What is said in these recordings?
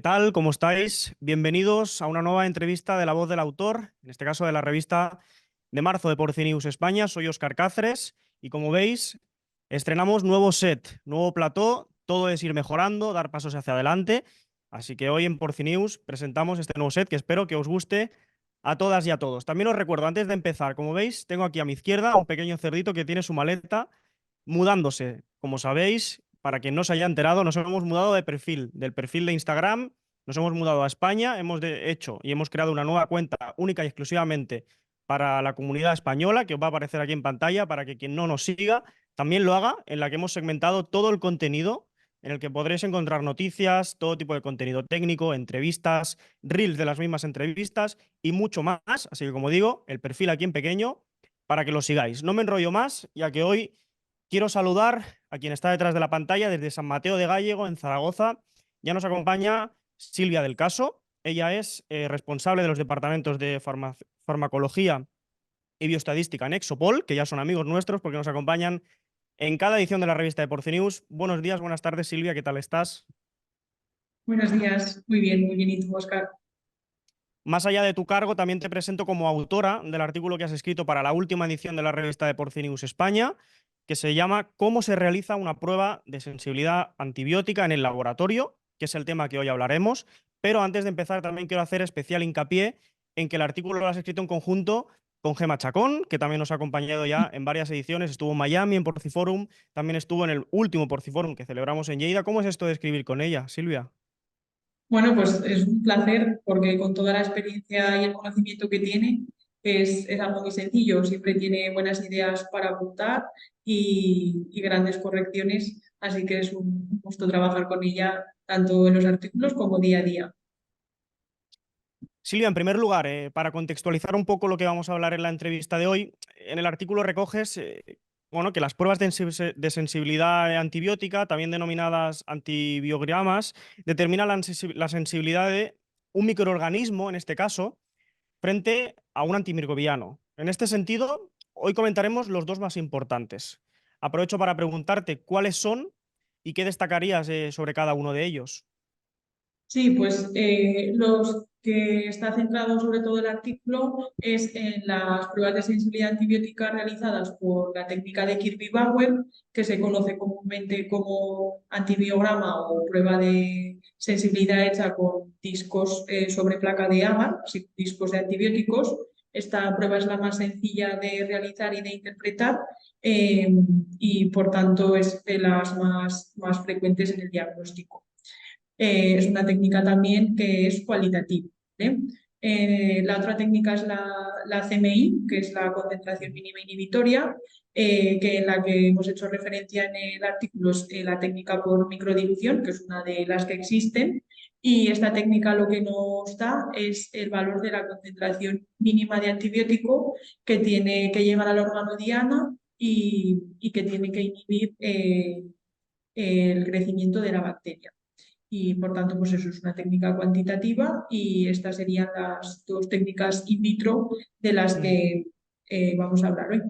tal? ¿Cómo estáis? Bienvenidos a una nueva entrevista de La Voz del Autor, en este caso de la revista de marzo de Porcinews España. Soy Óscar Cáceres y como veis, estrenamos nuevo set, nuevo plató, todo es ir mejorando, dar pasos hacia adelante. Así que hoy en Porcinews presentamos este nuevo set que espero que os guste a todas y a todos. También os recuerdo, antes de empezar, como veis, tengo aquí a mi izquierda un pequeño cerdito que tiene su maleta mudándose. Como sabéis, para quien no se haya enterado, nos hemos mudado de perfil, del perfil de Instagram, nos hemos mudado a España, hecho y hemos creado una nueva cuenta única y exclusivamente para la comunidad española, que os va a aparecer aquí en pantalla, para que quien no nos siga también lo haga, en la que hemos segmentado todo el contenido, en el que podréis encontrar noticias, todo tipo de contenido técnico, entrevistas, reels de las mismas entrevistas y mucho más. Así que, como digo, el perfil aquí en pequeño para que lo sigáis. No me enrollo más, ya que hoy quiero saludar a quien está detrás de la pantalla desde San Mateo de Gállego, en Zaragoza. Ya nos acompaña Silvia del Caso. Ella es responsable de los departamentos de farmacología y bioestadística en Exopol, que ya son amigos nuestros porque nos acompañan en cada edición de la revista de Porcinews. Buenos días, buenas tardes, Silvia, ¿qué tal estás? Buenos días, muy bien, muy bien. ¿Y tú, Oscar? Más allá de tu cargo, también te presento como autora del artículo que has escrito para la última edición de la revista de Porcinews España, que se llama ¿Cómo se realiza una prueba de sensibilidad antibiótica en el laboratorio?, que es el tema que hoy hablaremos. Pero antes de empezar, también quiero hacer especial hincapié en que el artículo lo has escrito en conjunto con Gema Chacón, que también nos ha acompañado ya en varias ediciones. Estuvo en Miami, en Porciforum, también estuvo en el último Porciforum que celebramos en Lleida. ¿Cómo es esto de escribir con ella, Silvia? Bueno, pues es un placer porque con toda la experiencia y el conocimiento que tiene es algo muy sencillo. Siempre tiene buenas ideas para apuntar y grandes correcciones, así que es un gusto trabajar con ella tanto en los artículos como día a día. Silvia, en primer lugar, para contextualizar un poco lo que vamos a hablar en la entrevista de hoy, en el artículo recoges bueno, que las pruebas de sensibilidad antibiótica, también denominadas antibiogramas, determinan la sensibilidad de un microorganismo, en este caso, frente a un antimicrobiano. En este sentido, hoy comentaremos los dos más importantes. Aprovecho para preguntarte cuáles son y qué destacarías sobre cada uno de ellos. Sí, pues los que está centrado sobre todo el artículo es en las pruebas de sensibilidad antibiótica realizadas por la técnica de Kirby-Bauer, que se conoce comúnmente como antibiograma o prueba de sensibilidad hecha con discos sobre placa de agar, así, discos de antibióticos. Esta prueba es la más sencilla de realizar y de interpretar eh, y por tanto es de las más frecuentes en el diagnóstico. Es una técnica también que es cualitativa, ¿vale? La otra técnica es la CMI, que es la concentración mínima inhibitoria, que en la que hemos hecho referencia en el artículo es la técnica por microdilución, que es una de las que existen. Y esta técnica lo que nos da es el valor de la concentración mínima de antibiótico que tiene que llegar al órgano diana y que tiene que inhibir el crecimiento de la bacteria y por tanto pues eso es una técnica cuantitativa y estas serían las dos técnicas in vitro de las Ujú. que vamos a hablar hoy.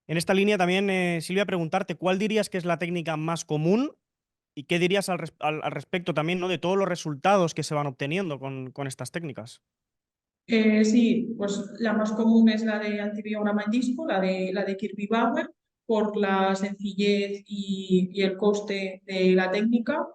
En esta línea también, Silvia, preguntarte cuál dirías que es la técnica más común y qué dirías al respecto también, ¿no?, de todos los resultados que se van obteniendo con estas técnicas. Sí, pues la más común es la de antibiograma en disco, la de Kirby-Bauer, por la sencillez y el coste de la técnica.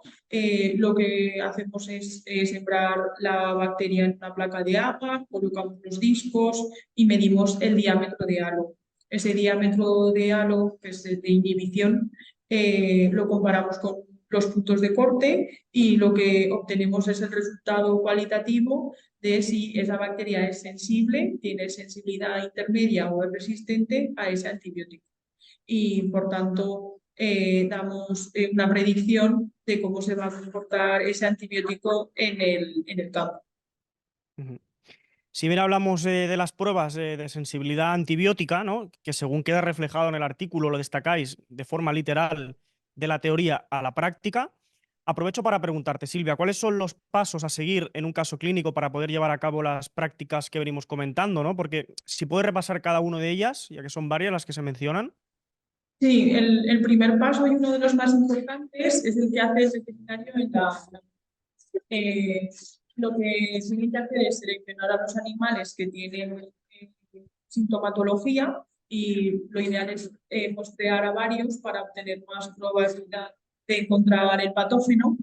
Lo que hacemos es sembrar la bacteria en una placa de agar, colocamos los discos y medimos el diámetro de halo. Ese diámetro de halo, que es de inhibición, lo comparamos con los puntos de corte y lo que obtenemos es el resultado cualitativo de si esa bacteria es sensible, tiene sensibilidad intermedia o es resistente a ese antibiótico. Y por tanto, damos una predicción de cómo se va a comportar ese antibiótico en el campo. Ujú. Si bien hablamos de las pruebas de sensibilidad antibiótica, ¿no?, que según queda reflejado en el artículo lo destacáis de forma literal de la teoría a la práctica, aprovecho para preguntarte, Silvia, ¿cuáles son los pasos a seguir en un caso clínico para poder llevar a cabo las prácticas que venimos comentando, ¿no? Porque si puedes repasar cada una de ellas, ya que son varias las que se mencionan. Sí, el primer paso y uno de los más importantes es el que hace el veterinario en la laboratorio. Eh, lo que se tiene que hacer es seleccionar a los animales que tienen sintomatología y lo ideal es muestrear a varios para obtener más probabilidad de encontrar el patógeno.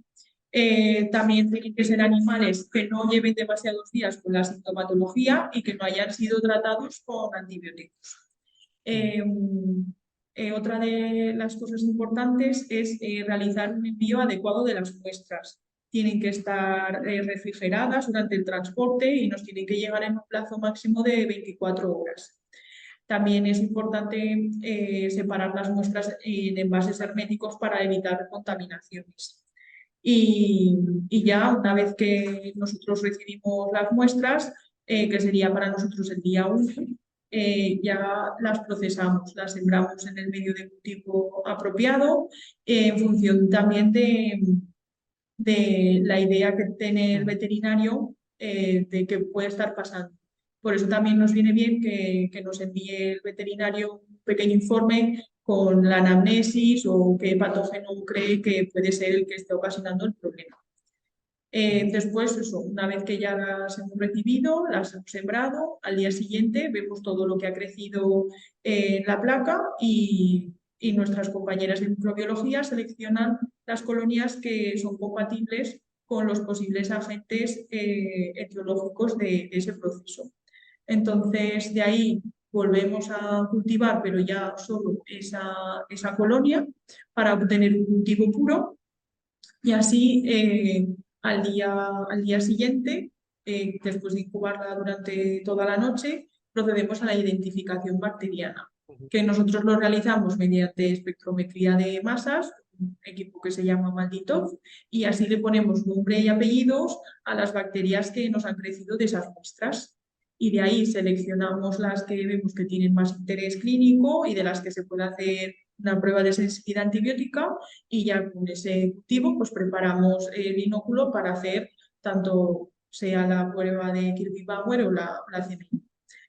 También tienen que ser animales que no lleven demasiados días con la sintomatología y que no hayan sido tratados con antibióticos. Eh, Otra de las cosas importantes es realizar un envío adecuado de las muestras. Tienen que estar refrigeradas durante el transporte y nos tienen que llegar en un plazo máximo de 24 horas. También es importante separar las muestras en envases herméticos para evitar contaminaciones. Y ya una vez que nosotros recibimos las muestras, que sería para nosotros el día 1, ya las procesamos, las sembramos en el medio de cultivo apropiado, en función también de la idea que tiene el veterinario de qué puede estar pasando. Por eso también nos viene bien que nos envíe el veterinario un pequeño informe con la anamnesis o qué patógeno cree que puede ser el que esté ocasionando el problema. Después, eso, una vez que ya las hemos recibido, las hemos sembrado, al día siguiente vemos todo lo que ha crecido en la placa y nuestras compañeras de microbiología seleccionan las colonias que son compatibles con los posibles agentes etiológicos de ese proceso. Entonces, de ahí volvemos a cultivar, pero ya solo esa colonia para obtener un cultivo puro y así al día siguiente, después de incubarla durante toda la noche, procedemos a la identificación bacteriana, que nosotros lo realizamos mediante espectrometría de masas, un equipo que se llama Malditov, y así le ponemos nombre y apellidos a las bacterias que nos han crecido de esas muestras. Y de ahí seleccionamos las que vemos que tienen más interés clínico y de las que se puede hacer una prueba de sensibilidad antibiótica y ya con ese cultivo pues preparamos el inóculo para hacer tanto sea la prueba de Kirby-Bauer o la CMI.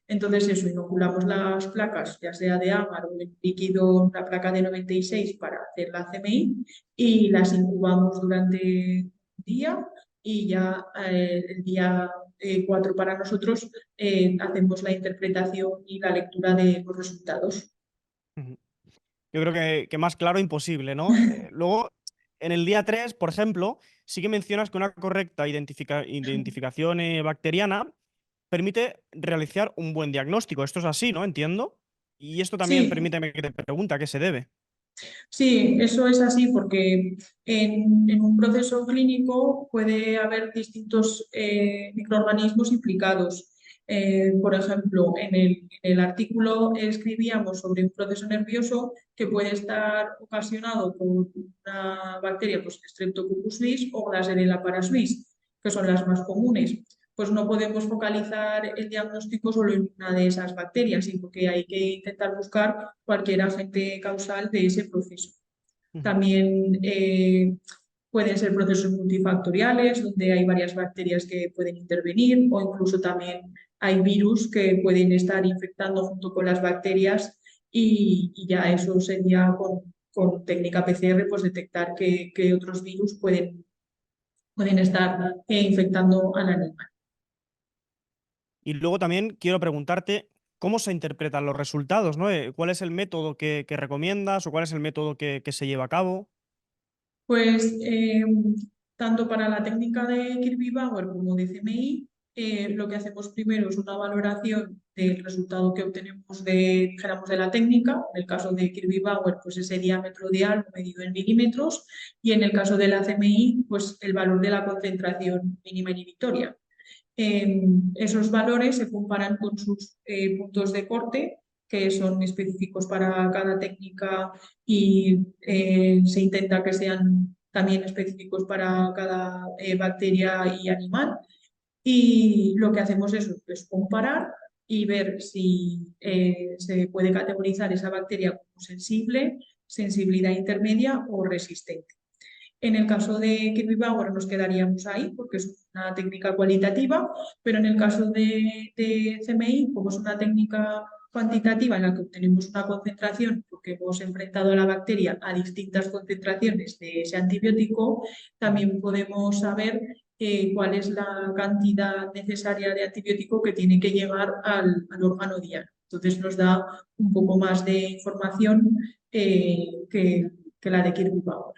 Entonces eso, inoculamos las placas, ya sea de agar o en líquido, una placa de 96 para hacer la CMI y las incubamos durante un día y ya el día 4 para nosotros hacemos la interpretación y la lectura de los resultados. Yo creo que más claro imposible, ¿no? Luego, en el día 3, por ejemplo, sí que mencionas que una correcta identificación bacteriana permite realizar un buen diagnóstico. Esto es así, ¿no? Entiendo. Y esto también Sí, permíteme que te pregunte a qué se debe. sí, eso es así porque en un proceso clínico puede haber distintos microorganismos implicados. Por ejemplo, en el artículo escribíamos sobre un proceso nervioso que puede estar ocasionado por una bacteria, pues Streptococcus suis o Glasserella parasuis, que son las más comunes. Pues no podemos focalizar el diagnóstico solo en una de esas bacterias, sino que hay que intentar buscar cualquier agente causal de ese proceso. Ujú. También pueden ser procesos multifactoriales, donde hay varias bacterias que pueden intervenir, o incluso también hay virus que pueden estar infectando junto con las bacterias y ya eso sería con técnica PCR, pues detectar que otros virus pueden estar infectando al animal. Y luego también quiero preguntarte cómo se interpretan los resultados, ¿no? ¿Cuál es el método que recomiendas o cuál es el método que se lleva a cabo? Pues tanto para la técnica de Kirby-Bauer como de CMI, lo que hacemos primero es una valoración del resultado que obtenemos dijéramos, de la técnica. En el caso de Kirby-Bauer, pues ese diámetro de algo medido en milímetros y en el caso de la CMI, pues el valor de la concentración mínima inhibitoria. Esos valores se comparan con sus puntos de corte, que son específicos para cada técnica y se intenta que sean también específicos para cada bacteria y animal. Y lo que hacemos es comparar y ver si se puede categorizar esa bacteria como sensible, sensibilidad intermedia o resistente. En el caso de Kirby-Bauer nos quedaríamos ahí porque es una técnica cualitativa, pero en el caso de CMI, como es una técnica cuantitativa en la que obtenemos una concentración porque hemos enfrentado a la bacteria a distintas concentraciones de ese antibiótico, Ujú. también podemos saber cuál es la cantidad necesaria de antibiótico que tiene que llegar al órgano diario. Entonces nos da un poco más de información que la de Kirby Power.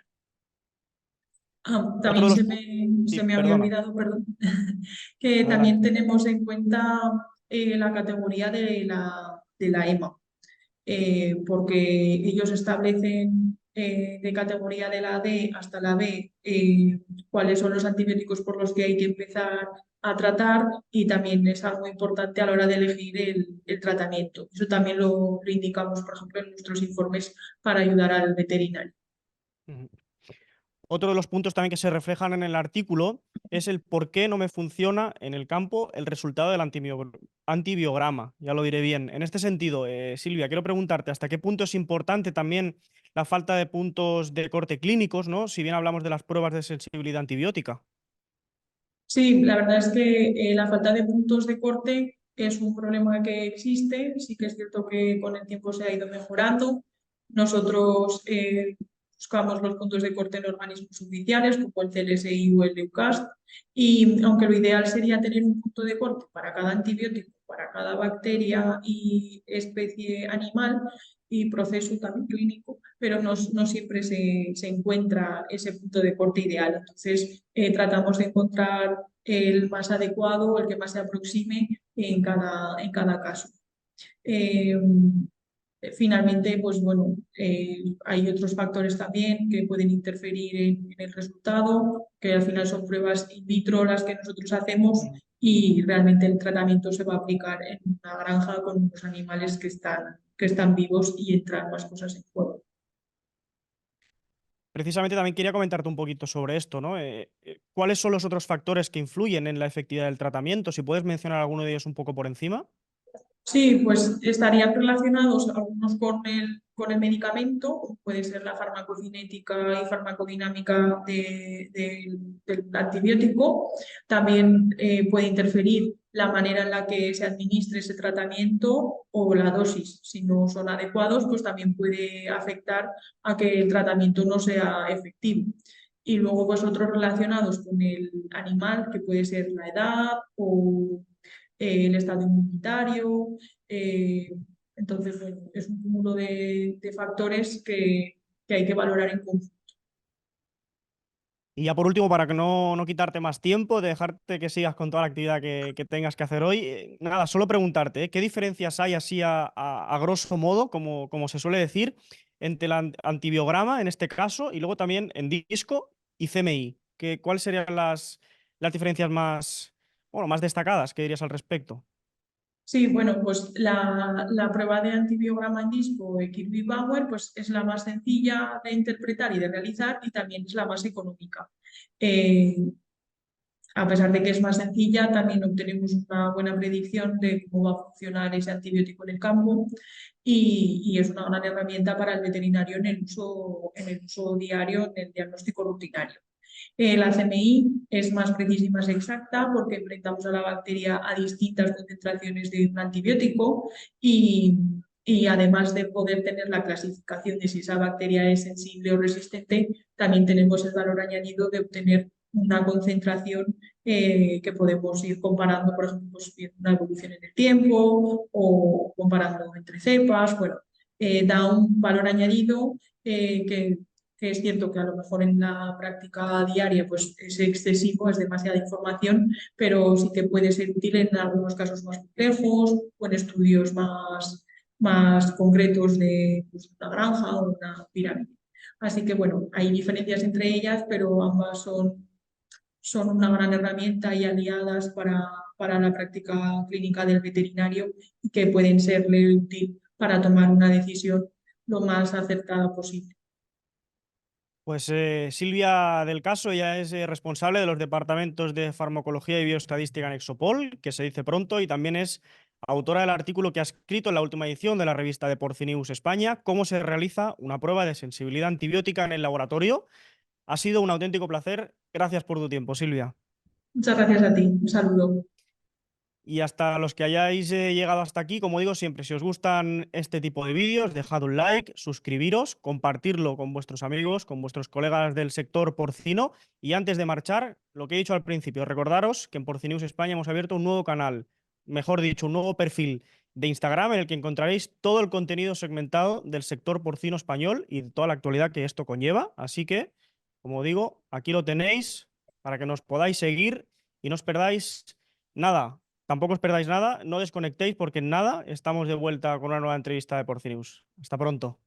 Otro También de los... se Sí, me había perdona, olvidado, perdón, que también adelante. tenemos en cuenta la categoría de la EMA, porque ellos establecen de categoría de la D hasta la B cuáles son los antibióticos por los que hay que empezar a tratar, y también es algo importante a la hora de elegir el tratamiento. Eso también lo indicamos, por ejemplo, en nuestros informes para ayudar al veterinario. Ujú. Otro de los puntos también que se reflejan en el artículo es el por qué no me funciona en el campo el resultado del antibiograma. Ya lo diré bien. En este sentido, Silvia, quiero preguntarte hasta qué punto es importante también la falta de puntos de corte clínicos, ¿no? Si bien hablamos de las pruebas de sensibilidad antibiótica. Sí, la verdad es que la falta de puntos de corte es un problema que existe. Sí que es cierto que con el tiempo se ha ido mejorando. Nosotros buscamos los puntos de corte en organismos oficiales como el CLSI o el EUCAST, y aunque lo ideal sería tener un punto de corte para cada antibiótico, para cada bacteria y especie animal y proceso también clínico, pero no siempre se encuentra ese punto de corte ideal. Entonces, tratamos de encontrar el más adecuado, el que más se aproxime en cada caso. Eh, Finalmente, pues bueno, hay otros factores también que pueden interferir en el resultado, que al final son pruebas in vitro las que nosotros hacemos, y realmente el tratamiento se va a aplicar en una granja con unos animales que están vivos y entran más cosas en juego. Precisamente también quería comentarte un poquito sobre esto, ¿no? ¿Cuáles son los otros factores que influyen en la efectividad del tratamiento? Si puedes mencionar alguno de ellos un poco por encima. Sí, pues estarían relacionados algunos con el medicamento, como puede ser la farmacocinética y farmacodinámica del antibiótico. También puede interferir la manera en la que se administre ese tratamiento o la dosis. Si no son adecuados, pues también puede afectar a que el tratamiento no sea efectivo. Y luego, pues otros relacionados con el animal, que puede ser la edad o el estado inmunitario. eh, entonces, bueno, es un cúmulo de factores que hay que valorar en conjunto. Y ya por último, para que no quitarte más tiempo, dejarte que sigas con toda la actividad que tengas que hacer hoy, nada, solo preguntarte, ¿qué diferencias hay así a grosso modo, como se suele decir, entre el antibiograma en este caso y luego también en disco y CMI? ¿Cuáles serían las diferencias más, bueno, más destacadas que dirías al respecto? Sí, bueno, pues la prueba de antibiograma en disco de Kirby Bauer pues es la más sencilla de interpretar y de realizar, y también es la más económica. Eh, a pesar de que es más sencilla, también obtenemos una buena predicción de cómo va a funcionar ese antibiótico en el campo, y es una gran herramienta para el veterinario en el uso diario, en el diagnóstico rutinario. La CMI es más precisa y más exacta porque enfrentamos a la bacteria a distintas concentraciones de un antibiótico, y además de poder tener la clasificación de si esa bacteria es sensible o resistente, también tenemos el valor añadido de obtener una concentración que podemos ir comparando, por ejemplo, pues, viendo una evolución en el tiempo o comparando entre cepas. Bueno, da un valor añadido que es cierto que a lo mejor en la práctica diaria pues es excesivo, es demasiada información, pero sí que puede ser útil en algunos casos más complejos o en estudios más concretos de pues, una granja o una pirámide. Así que bueno, hay diferencias entre ellas, pero ambas son una gran herramienta y aliadas para la práctica clínica del veterinario, y que pueden serle útil para tomar una decisión lo más acertada posible. Pues Silvia del Caso ya es responsable de los departamentos de farmacología y bioestadística en Exopol, que se dice pronto, y también es autora del artículo que ha escrito en la última edición de la revista de Porcineus España, cómo se realiza una prueba de sensibilidad antibiótica en el laboratorio. Ha sido un auténtico placer. Gracias por tu tiempo, Silvia. Muchas gracias a ti. Un saludo. Y hasta los que hayáis llegado hasta aquí, como digo siempre, si os gustan este tipo de vídeos, dejad un like, suscribiros, compartirlo con vuestros amigos, con vuestros colegas del sector porcino. Y antes de marchar, lo que he dicho al principio, recordaros que en Porcinews España hemos abierto un nuevo canal, mejor dicho, un nuevo perfil de Instagram en el que encontraréis todo el contenido segmentado del sector porcino español y toda la actualidad que esto conlleva. Así que, como digo, aquí lo tenéis para que nos podáis seguir y no os perdáis nada. Tampoco os perdáis nada, no desconectéis porque en nada estamos de vuelta con una nueva entrevista de Porcinews. Hasta pronto.